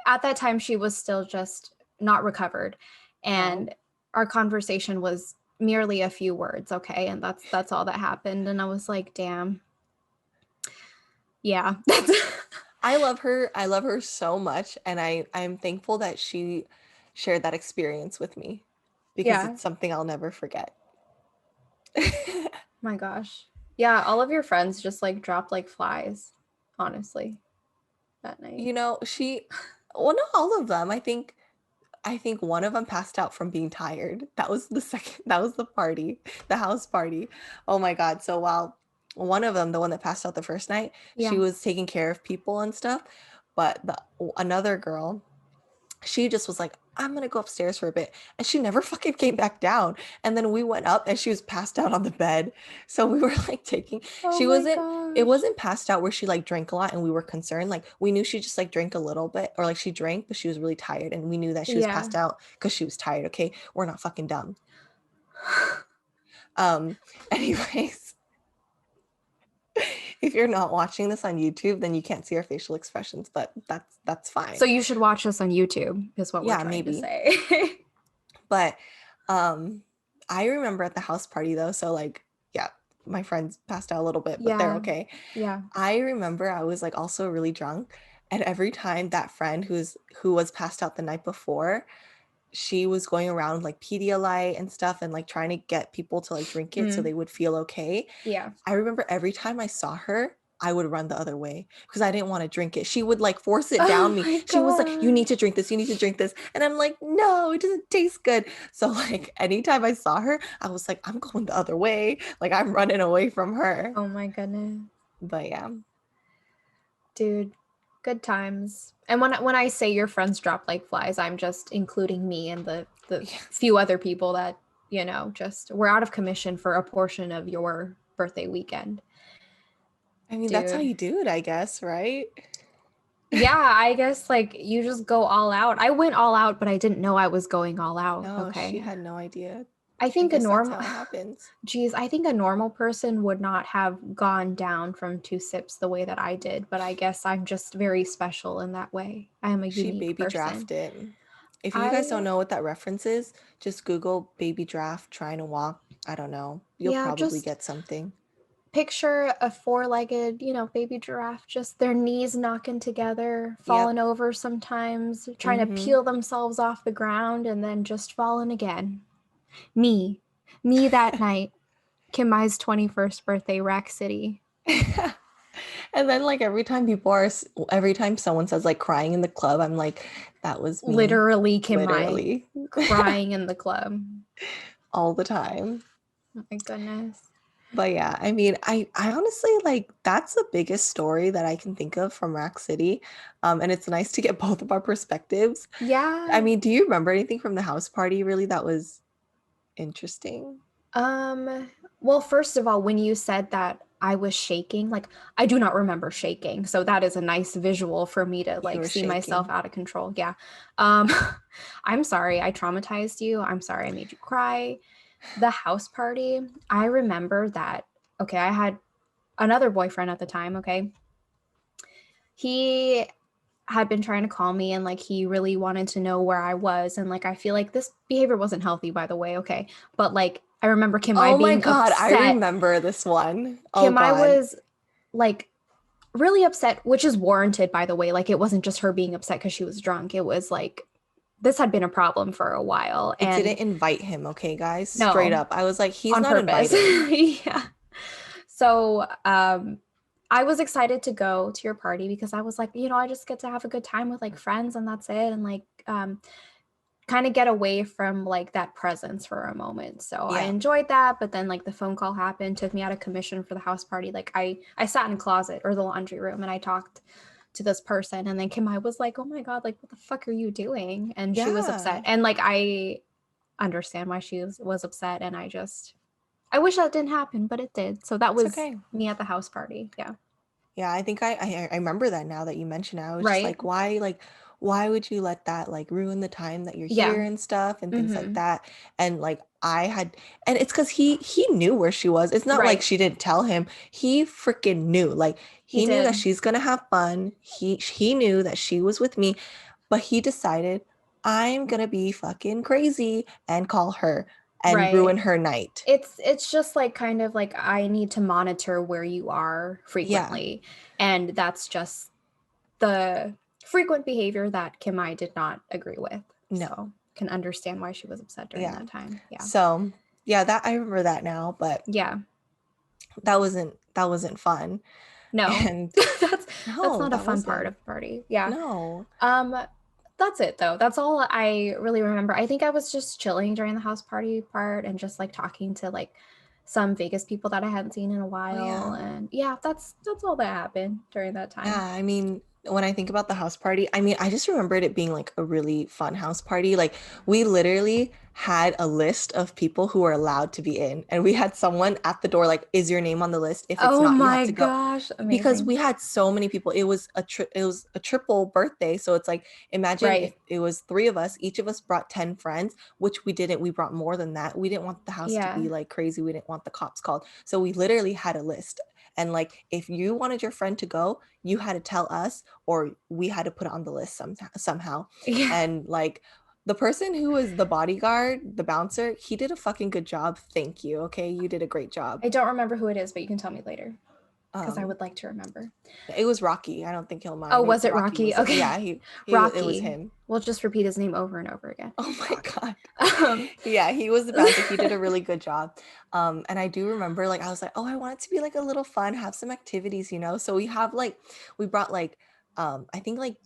at that time, she was still just not recovered. Oh. And our conversation was merely a few words, okay? And that's all that happened. And I was like, damn, yeah, that's I love her. I love her so much, and I'm thankful that she shared that experience with me, because yeah, it's something I'll never forget. my gosh. Yeah, all of your friends just like dropped like flies, honestly, that night. You know, well, not all of them. I think one of them passed out from being tired. That was the second, that was the party, the house party. Oh my God. So while one of them, the one that passed out the first night, she Yeah. was taking care of people and stuff, but another girl, she just was like, I'm gonna go upstairs for a bit. And she never fucking came back down. And then we went up and she was passed out on the bed. So we were like Oh she my wasn't, it gosh. wasn't passed out where she like drank a lot and we were concerned. Like we knew she just like drank a little bit, or like she drank, but she was really tired. And we knew that she was Yeah. passed out because she was tired. Okay. We're not fucking dumb. Um, anyways, if you're not watching this on YouTube, then you can't see our facial expressions, but that's fine. So you should watch this on YouTube, is what we're Yeah, trying to maybe. say. But um I remember at the house party though, so like yeah, my friends passed out a little bit, but they're Yeah. okay. Yeah. I remember I was like also really drunk, and every time that friend who was passed out the night before, she was going around like Pedialyte and stuff, and like trying to get people to like drink it so Mm. they would feel okay. Yeah. I remember every time I saw her, I would run the other way because I didn't want to drink it. She would like force it Oh down me. my She was like, "You need to gosh. drink this. You need to drink this." And I'm like, "No, it doesn't taste good." So like anytime I saw her, I was like, "I'm going the other way." Like I'm running away from her. Oh my goodness. But yeah. Dude, good times. And when I say your friends drop like flies, I'm just including me and the Yes. few other people that, just were out of commission for a portion of your birthday weekend. I mean, that's how Dude. you do it, I guess, right? Yeah, I guess like you just go all out. I went all out, but I didn't know I was going all out. No, she Okay. had no idea. I I think a guess that's normal, how it happens. geez, I think a normal person would not have gone down from two sips the way that I did, but I guess I'm just very special in that way. I am a She unique baby person. drafted. If you guys don't I, know what that reference is, just Google baby draft trying to walk. I don't know. You'll yeah, probably just get something. picture a four-legged, baby giraffe, just their knees knocking together, Yep. falling over sometimes, trying to Mm-hmm. peel themselves off the ground and then just falling again. Me, me that night, Kimai's 21st birthday, RAK City. And then like every time someone says like crying in the club, I'm like, that was me. Literally, Kimai Literally. crying in the club. All the time. Oh my goodness. But yeah, I mean, I honestly like that's the biggest story that I can think of from Rack City. And it's nice to get both of our perspectives. I Yeah. mean, do you remember anything from the house party really that was interesting? Um, Well, first of all, when you said that I was shaking, like I do not remember shaking. So that is a nice visual for me to You like were see myself shaking. out of control. Yeah. Um I'm sorry I traumatized you. I'm sorry I made you cry. The house party, I remember that okay, I had another boyfriend at the time, okay? He had been trying to call me and like he really wanted to know where I was and like I feel like this behavior wasn't healthy by the way, okay? But like I remember Kim I Oh my being God, I upset. remember this one. Oh Kim I God. was like really upset, which is warranted by the way. Like it wasn't just her being upset because she was drunk. It was like this had been a problem for a while. I And didn't invite him, okay, guys? Straight no, up. I was like, he's on not purpose. invited. Yeah. So I was excited to go to your party because I was like, you know, I just get to have a good time with like friends and that's it. And like kind of get away from like that presence for a moment. So I Yeah. enjoyed that, but then like the phone call happened, took me out of commission for the house party. Like I sat in the closet or the laundry room and I talked to this person and then Kim I was like, "Oh my god, like what the fuck are you doing?" And she was upset. Yeah. And like I understand why she was upset and I wish that didn't happen, but it did. So that It's was okay. me at the house party. Yeah. Yeah, I think I remember that now that you mention it. I was just Right? like why would you let that like ruin the time that you're Yeah. here and stuff and things like Mhm. that? And like I had and it's because he knew where she was. It's not like Right. she didn't tell him. He freaking knew. Like He he knew that did. she's gonna have fun. He knew that she was with me, but he decided I'm gonna be fucking crazy and call her and Right. ruin her night. It's just like kind of like I need to monitor where you are Yeah, frequently. And that's just the frequent behavior that Kim I did not agree with. no, So can understand why she was upset during yeah. that time. Yeah. So yeah, that I remember that now, but Yeah. that wasn't fun. No. And that's that's no, not a that fun part wasn't. of the party. Yeah. No. Um that's it though. That's all I really remember. I think I was just chilling during the house party part and just like talking to like some Vegas people that I hadn't seen in a Oh while. yeah. And yeah, that's all that happened during that Yeah, time. I mean, when I think about the house party, I mean, I just remembered it being like a really fun house party. Like, we literally had a list of people who were allowed to be in, and we had someone at the door, like, is your name on the list? If it's Oh not, you have my to go. gosh, Because amazing. we had so many people. It was a triple birthday. So it's like, imagine if Right. it was three of us, each of us brought 10 friends, which we didn't. We brought more than that. We didn't want the house to be Yeah. like crazy. We didn't want the cops called. So we literally had a list. And like, if you wanted your friend to go, you had to tell us, or we had to put it on the list somehow. Yeah. And like, the person who was the bodyguard, the bouncer, he did a fucking good job. Thank you. Okay, you did a great job. I don't remember who it is, but you can tell me later because I Um, would like to remember. it was Rocky. I don't think he'll Oh, mind. was it Rocky Rocky? was it. Okay. Yeah, it was Rocky. him. We'll just repeat his name over and over again. Oh my Rocky. God. Um, Yeah, he was the bouncer. He did a really good job. And I do remember like I was like, oh, I want it to be like a little fun, have some activities. So we brought like I think like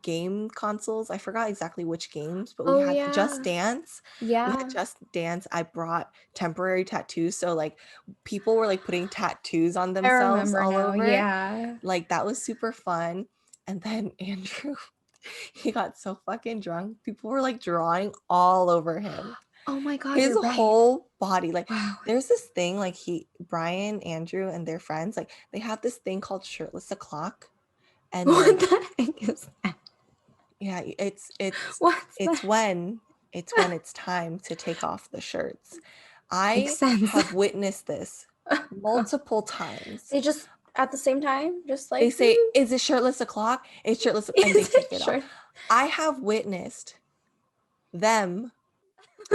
game consoles. I forgot exactly which games, but we oh had Just yeah. Dance. We had Yeah. Just Dance. I brought temporary tattoos. So like people were like putting tattoos on I themselves remember all now. over. Yeah. Like that was super fun. And then Andrew, he got so fucking drunk. People were like drawing all over him. Oh my God, His you're right. whole body. Like Wow. there's this thing like Brian, Andrew, and their friends, like they have this thing called shirtless o'clock. And What like, the heck is that? yeah, What's it's that? when it's time to take off the shirts. Makes I sense. have witnessed this multiple times. They just at the same time, just They like, say, "Is it shirtless o'clock?" It's shirtless, and they is take it it off. sure? I have witnessed them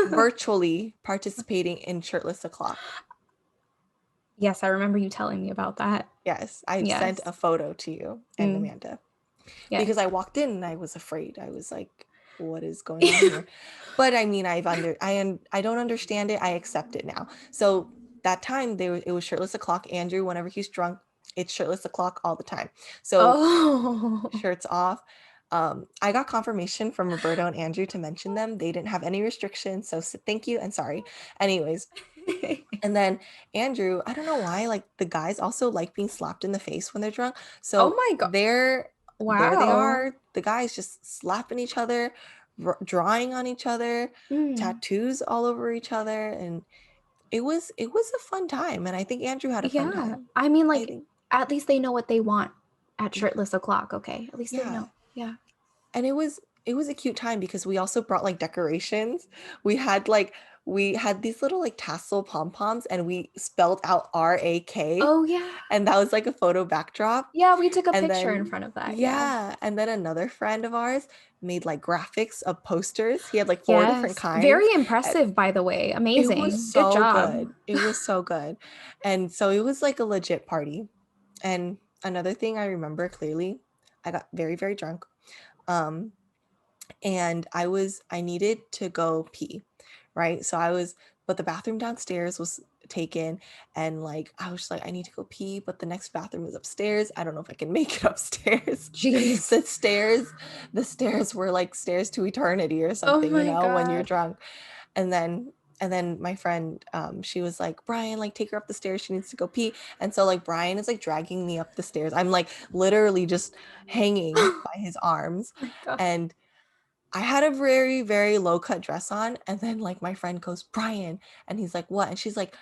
virtually participating in shirtless o'clock. Yes, I remember you telling me about that. Yes, I sent Yes. a photo to you and Mm, Amanda because I yes. walked in and I was afraid. I was like, "What is going on here?" But I mean, I don't understand it. I accept it now. So that time it was shirtless o'clock. Andrew, whenever he's drunk, it's shirtless o'clock all the time. So Oh. shirts off. I got confirmation from Roberto and Andrew to mention them. They didn't have any restrictions, so thank you and sorry. Anyways, and then Andrew, I don't know why, like the guys also like being slapped in the face when they're drunk. Oh So my God. there they Wow. are, the guys just slapping each other, drawing on each other, Mm. tattoos all over each other, and it was a fun time, and I think Andrew had a fun Yeah. time. I mean, I like, think at least they know what they want at yeah, shirtless o'clock, okay? At least they yeah. know. Yeah. And it was a cute time because we also brought like decorations. We had these little like tassel pom-poms, and we spelled out RAK, Oh, yeah. and that was like a photo backdrop. Yeah, we took a And picture in then front of that. Yeah. yeah, and then another friend of ours made like graphics of posters. He had like four different Yes. kinds. Very impressive, by the way. It was Amazing. Good so job. good. It was so good. And so it was like a legit party. And another thing I remember clearly, I got very, very drunk. Um, and I needed to go pee, right? But the bathroom downstairs was taken, and like I was just like, I need to go pee, but the next bathroom is upstairs. I don't know if I can make it upstairs. Jeez. the stairs, the stairs were like stairs to eternity or Oh something, my when you're God. drunk. And then my friend, she was like, Brian, like take her up the stairs, she needs to go pee. And so like Brian is like dragging me up the stairs, I'm like literally just hanging Oh by his arms. my God. And I had a very, very low cut dress on. And then like my friend goes, Brian. And he's like, what? And she's like,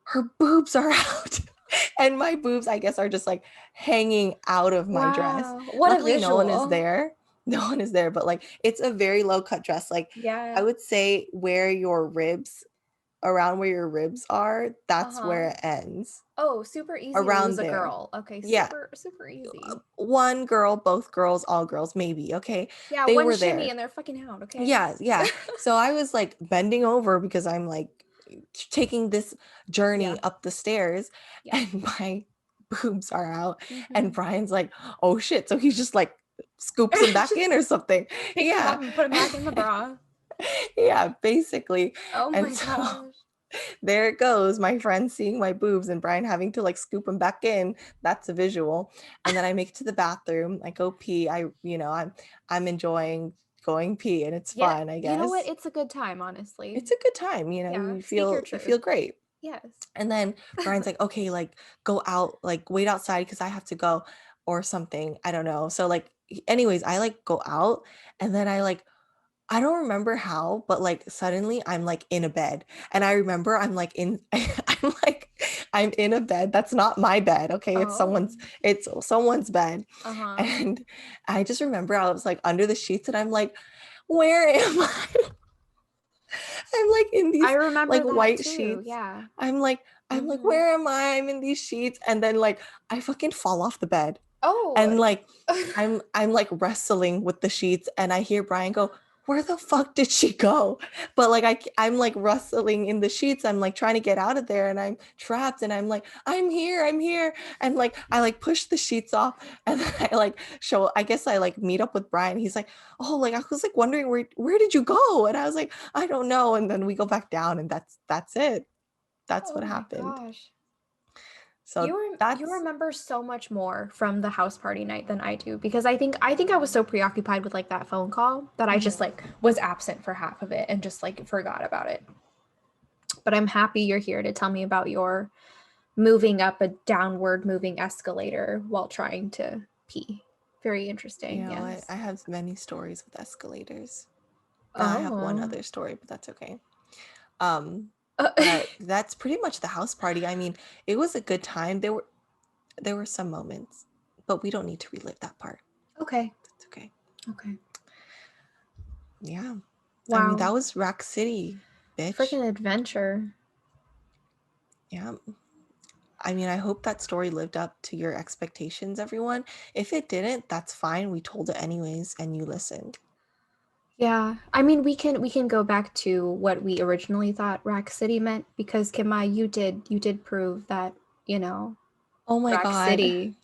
her boobs are out. And my boobs, I guess, are just like hanging out of my dress. Wow. What a Luckily, no one is visual. there. No one is there, but like it's a very low cut dress. Like I Yeah. would say around where your ribs are, that's Uh-huh. where it ends. Oh, super easy to Around lose a there. girl. Okay, Yeah. super, super easy. One girl, both girls, all girls, maybe. Okay. Yeah, They one were shimmy there. and they're fucking out, okay? Yeah, yeah. So I was like bending over because I'm like taking this Yeah, journey up the stairs, yeah. and my boobs are out. And Mm-hmm. Brian's like, oh shit. So he just like scoops them back Just in or something. picks him Yeah. up and put him back in the bra. Yeah, basically. Oh And my so gosh. there it goes, my friend seeing my boobs and Brian having to like scoop them back in. That's a visual. And then I make it to the bathroom, I go pee. I'm enjoying going pee, and it's Yeah, fun, I you know what? guess. It's a good time, honestly. It's a good time, Yeah, you speak your feel truth. great. Yes. And then Brian's like, okay, like go out, like wait outside because I have to go or something. I don't know. So like anyways, I like go out, and then I don't remember how, but like suddenly I'm like in a bed. And I remember I'm like I'm in a bed. That's not my bed. Okay. Oh. It's someone's bed. Uh-huh. And I just remember I was like under the sheets, and I'm like, where am I? I'm like in I these like remember that white too. sheets. Yeah. I'm like, Mm-hmm. where am I? I'm in these sheets. And then like I fucking fall off the bed. Oh. And like I'm like wrestling with the sheets, and I hear Brian go, where the fuck did she go? But like I'm like wrestling in the sheets, I'm like trying to get out of there, and I'm trapped, and I'm like, I'm here. And like I like push the sheets off, and then I guess I like meet up with Brian. He's like, oh, like I was like wondering where did you go? And I was like, I don't know. And then we go back down, and that's it. That's Oh what my happened. gosh. So You that's remember so much more from the house party night than I do because I think I was so preoccupied with like that phone call that I just mhm. like was absent for half of it and just like forgot about it. But I'm happy you're here to tell me about your moving up a downward moving escalator while trying to pee. Very interesting. I Yes. have many stories with escalators. I have one Oh. other story, but that's okay. Um, Uh, but that's pretty much the house party. I mean, it was a good time. There were some moments, but we don't need to relive that part. okay. It's okay. Okay. Yeah. I mean, that Wow. was RAK City, bitch. Freaking adventure. Yeah. I mean, I hope that story lived up to your expectations, everyone. If it didn't, that's fine. We told it anyways, and you listened. Yeah, I mean we can go back to what we originally thought RAK City meant because Kimai, you did prove that, you know, Oh my RAK God. City,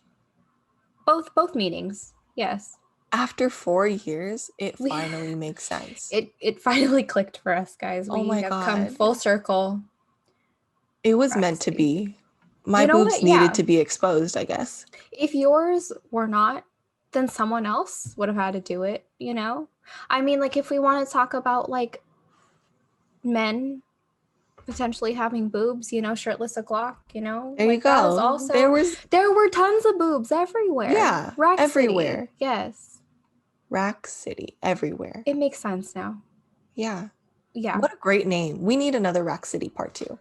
both meanings. Yes. After 4 years, it We finally makes sense. it finally clicked for us guys. Oh We my have come God. full circle. It was RAK meant to City. be. My You know boobs what? needed Yeah. to be exposed, I guess. If yours were not, then someone else would have had to do it, you know? I mean, like if we want to talk about like men potentially having boobs, you know, shirtless o'clock, you know, There you like that was go. There also, was, there were tons of boobs everywhere. yeah, RAK City. everywhere. Yes. RAK City, everywhere. It makes sense now. Yeah. Yeah. What a great name. We need another RAK City part two.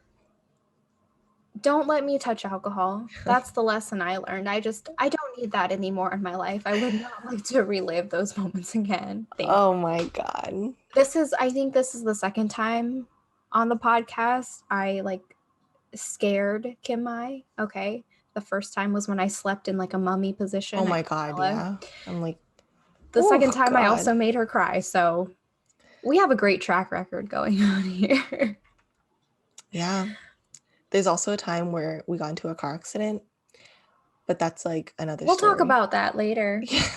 Don't let me touch alcohol. That's the lesson I learned. I don't need that anymore in my life. I would not like to relive those moments again. Thank Oh you. my God. I think this is the second time on the podcast I like scared Kim Mai. Okay. The first time was when I slept in like a mummy Oh position at my God, Coachella. yeah. I'm like, The second oh time I God. also made her cry. So we have a great track record going on here. Yeah. There's also a time where we got into a car accident, but that's like another We'll talk story. about that later. Yeah,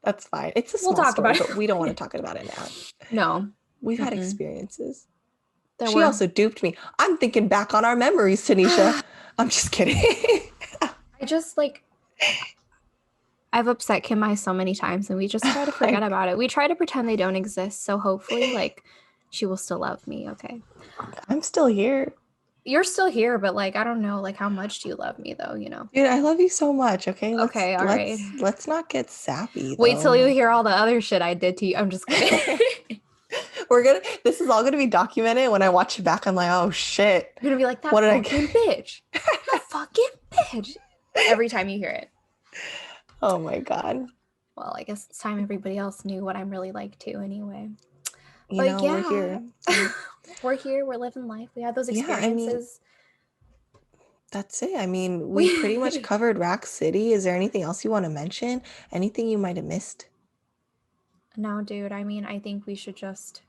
that's fine. It's a We'll small talk story, about it. but we don't want to talk about it now. No. We've had Mm-mm. experiences. There She were. also duped me. I'm thinking back on our memories, Tanisha. I'm just kidding. I just like I've upset Kim Mai so many times and we just try to forget Like, about it. We try to pretend they don't exist. So hopefully like she will still love me, okay? I'm still here. You're still here, but like I don't know like how much do you love me though, you know? Dude, I love you so much. Okay. Let's Okay, all right. let's let's not get sappy Wait till you though. hear all the other shit I did to you. I'm just kidding. This is all gonna be documented. When I watch it back, I'm like, oh shit. You're gonna be like, What that did I fucking bitch. That fucking bitch. Every time you hear it. Oh my God. Well, I guess it's time everybody else knew what I'm really like too anyway. You But know, we're yeah, here. So we're here, we're living life. We had those yeah, I mean, experiences. that's it. I mean, we pretty much We covered RAK City. Is there anything else you want to mention? Anything you might have missed? No, dude, I mean, I think we should just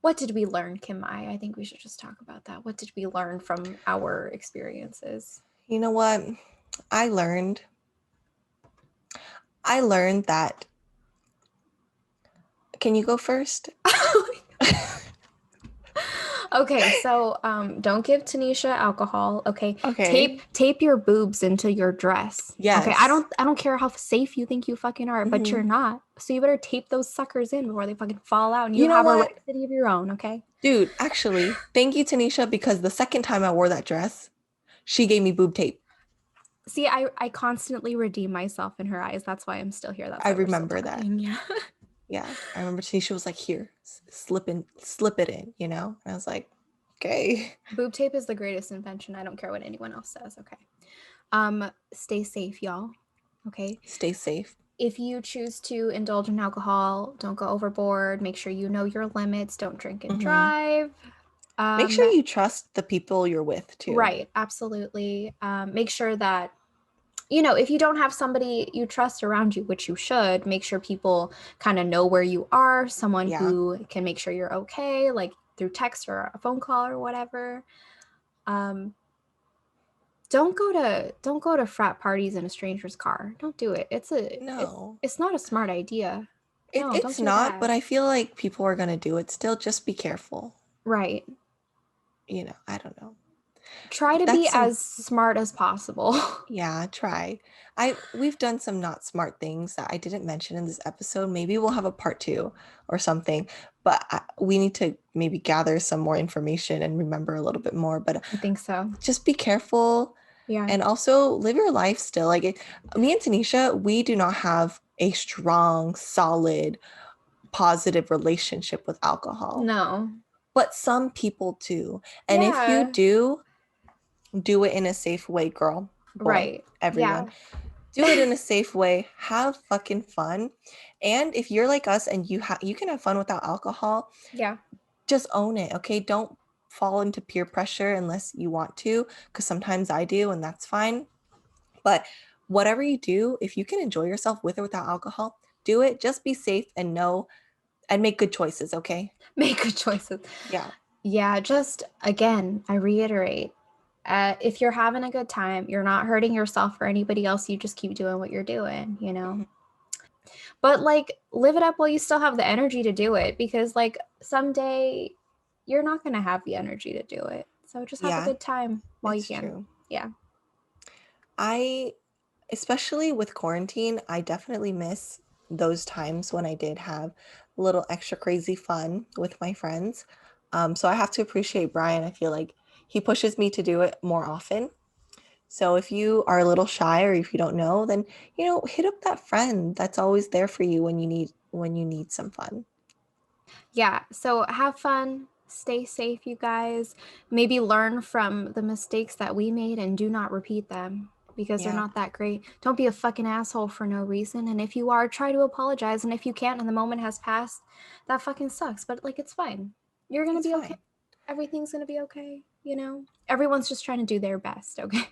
what did we learn, Kim Mai? I think we should just talk about that. What did we learn from our experiences? You know what? I learned I learned that. Can you go first? Okay, so don't give Tanisha alcohol. Okay, tape Okay. tape your boobs into your dress. Okay, Yes. I don't care how safe you think you fucking are, but Hmm. you're not. So you better tape those suckers in before they fucking fall out, and you You know have a what? RAK City of your own. Okay. Dude, actually, thank you, Tanisha, because the second time I wore that dress, she gave me boob tape. See, I constantly redeem myself in her eyes. That's why I'm still here. That's I why we're still remember that. talking. Yeah. Yeah. I remember Tanisha was like, here, slip it in, you know? And I was like, okay. Boob tape is the greatest invention. I don't care what anyone else says. Okay. Stay safe, y'all. Okay. Stay safe. If you choose to indulge in alcohol, don't go overboard. Make sure you know your limits. Don't drink and Hmm. drive. Make sure Um, you trust the people you're with too. right, absolutely. Make sure that if you don't have somebody you trust around you, which you should, make sure people kind of know where you are, someone Yeah. who can make sure you're okay, like through text or a phone call or whatever. Um, don't go to frat parties in a stranger's car. Don't do it. No. It's not a smart idea. No, don't It's do not, but that. I feel like people are gonna do it still. Just be careful. Right. You know, I don't know. Try to be That's some as smart as possible. Yeah, try. We've done some not smart things that I didn't mention in this episode. Maybe we'll have a part two or something, but we need to maybe gather some more information and remember a little bit more. But I think so. just be careful Yeah. and also live your life still. Me and Tanisha, we do not have a strong, solid, positive relationship with alcohol, No. but some people do. And if you Yeah. do it in a safe way, girl, boy, Right. everyone. Yeah. Do it in a safe way. Have fucking fun. And if you're like us and you can have fun without alcohol, Yeah. just own it, okay? Don't fall into peer pressure unless you want to, because sometimes I do, and that's fine. But whatever you do, if you can enjoy yourself with or without alcohol, do it. Just be safe and know and make good choices, okay? Make good choices. Yeah. Yeah, just again, I reiterate, if you're having a good time, you're not hurting yourself or anybody else, you just keep doing what you're doing. Mhm. But like live it up while you still have the energy to do it because like someday you're not going to have the energy to do it. So just have a Yeah, good time while you it's can. true. Yeah. I Especially with quarantine, I definitely miss those times when I did have a little extra crazy fun with my friends. So I have to appreciate Brian. I feel like he pushes me to do it more often. So if you are a little shy or if you don't know, then hit up that friend that's always there for you when you need some fun. Yeah. So have fun, Stay safe, you guys. Maybe learn from the mistakes that we made and do not repeat them because they're Yeah. not that great. Don't be a fucking asshole for no reason. And if you are, try to apologize. And if you can't and the moment has passed, that fucking sucks. But like, it's fine. You're going to It's be okay. fine. Everything's going to be okay. You know, everyone's just trying to do their best. Okay.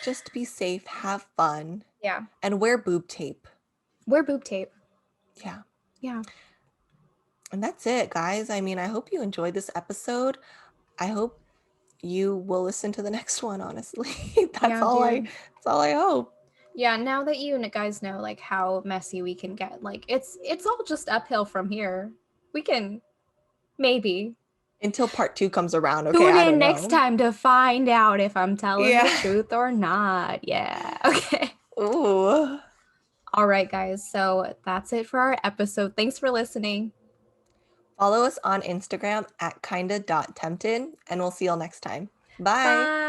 Just be safe, have fun, Yeah. and wear boob tape. Wear boob tape. Yeah. Yeah. And that's it, guys. I mean, I hope you enjoyed this episode. I hope you will listen to the next one, honestly. Yeah, dude. That's all I hope. Yeah, now that you guys know like how messy we can get, like it's all just uphill from here. We can maybe Until part 2 comes around, okay? tune I in don't next know. time to find out if I'm telling the Yeah. truth or not. Yeah. Okay. Ooh. All right, guys. So that's it for our episode. Thanks for listening. Follow us on Instagram at kinda.tempted, and we'll see y'all next time. Bye. Bye.